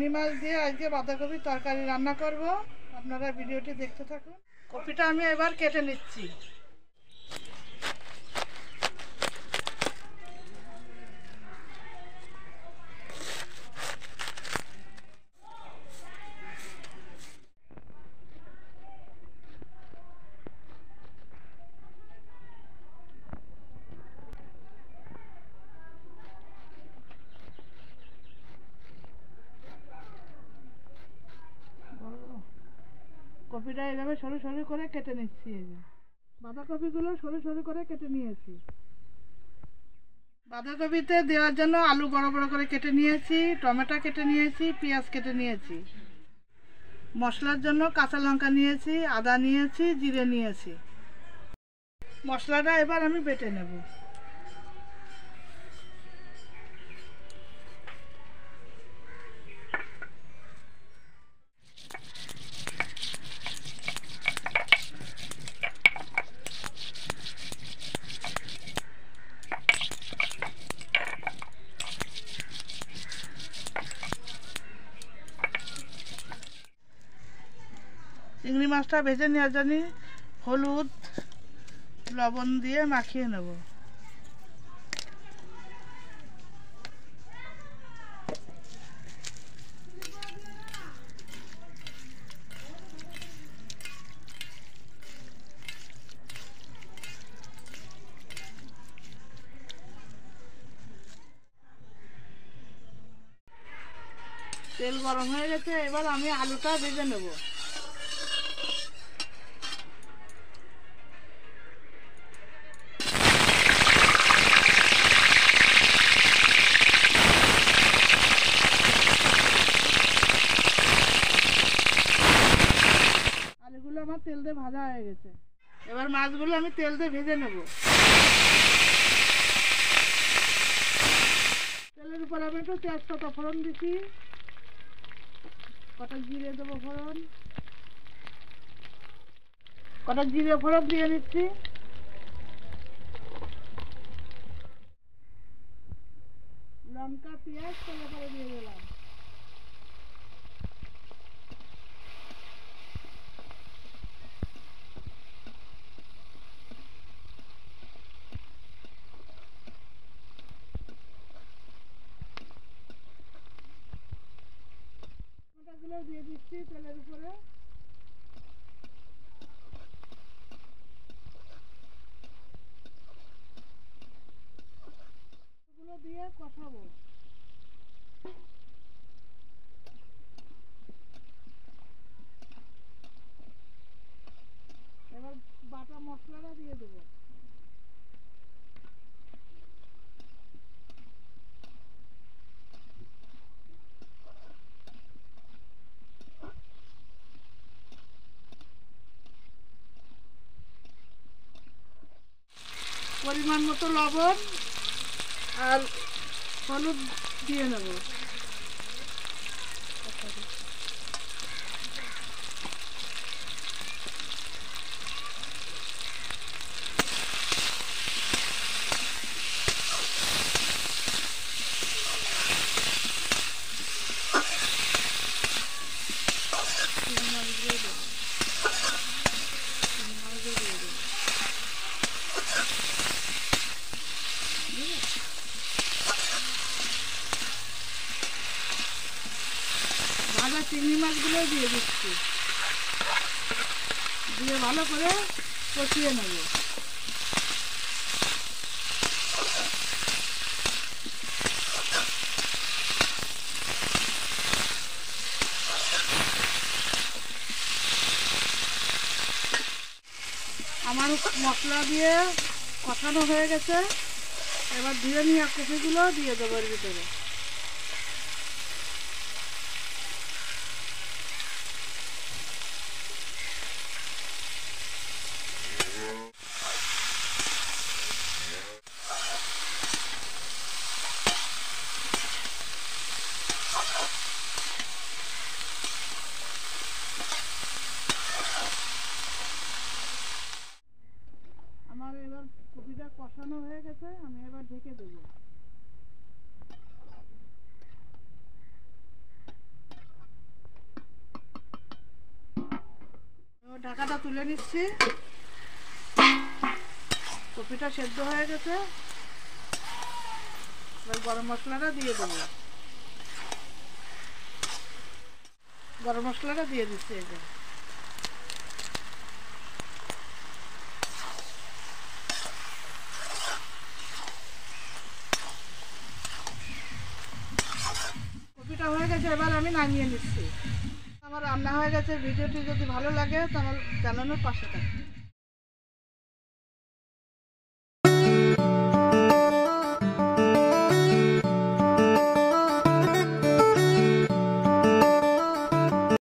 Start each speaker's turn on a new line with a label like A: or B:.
A: চিংড়ি মাছ দিয়ে আজকে বাঁধাকপির তরকারি রান্না করব। আপনারা ভিডিওটি দেখতে থাকুন। কপিটা আমি এবার কেটে নিচ্ছি। কপিটা এইভাবে সরু সরু করে কেটে নিচ্ছি। এই যে বাঁধাকপিগুলো সরু সরু করে কেটে নিয়েছি। বাঁধাকপিতে দেওয়ার জন্য আলু বড় বড় করে কেটে নিয়েছি, টমেটো কেটে নিয়েছি, পেঁয়াজ কেটে নিয়েছি। মশলার জন্য কাঁচা লঙ্কা নিয়েছি, আদা নিয়েছি, জিরে নিয়েছি। মশলাটা এবার আমি বেটে নেব। চিংড়ি মাছটা ভেজে নেওয়ার জন্য হলুদ লবণ দিয়ে মাখিয়ে নেব। তেল গরম হয়ে গেছে, এবার আমি আলুটা ভেজে নেব। আলুগুলো আমার তেল দিয়ে ভাজা হয়ে গেছে, এবার মাছগুলো আমি তেল দিয়ে ভেজে নেব। তেলের উপর আমি একটু তেজপাতা ফোড়ন দিচ্ছি, কটা জিরে দেবো ফোড়ন, কটা জিরে ফোড়ন দিয়ে নিচ্ছি। লঙ্কা পেঁয়াজ তেলে করে দিয়ে দিলাম। টমেটোগুলো দিয়ে দিচ্ছি তেলের উপরে। এগুলো দিয়ে কষাবো। এবার বাটা মশলাটা দিয়ে দেবো। পরিমাণ মতো লবণ আর হলুদ দিয়ে নেব। ভাজা চিংড়ি মাছগুলো দিয়ে দিচ্ছি, দিয়ে ভালো করে কষিয়ে নেব। আমার মশলা দিয়ে কষানো হয়ে গেছে, এবার ধুয়ে নিয়ে কপিগুলো দিয়ে দেবো এর ভিতরে। আমার এবার কপিটা কষানো হয়ে গেছে, আমি এবার ঢেকে দেবো। ঢাকাটা তুলে নিচ্ছি। কপিটা সেদ্ধ হয়ে গেছে, এবার গরম মশলাটা দিয়ে দেবো। গরম মশলাটা দিয়ে দিচ্ছি। এই যে কপিটা হয়ে গেছে, এবার আমি নামিয়ে নিচ্ছি। আমার রান্না হয়ে গেছে। ভিডিওটি যদি ভালো লাগে তাহলে জানানোর পাশে থাকবে।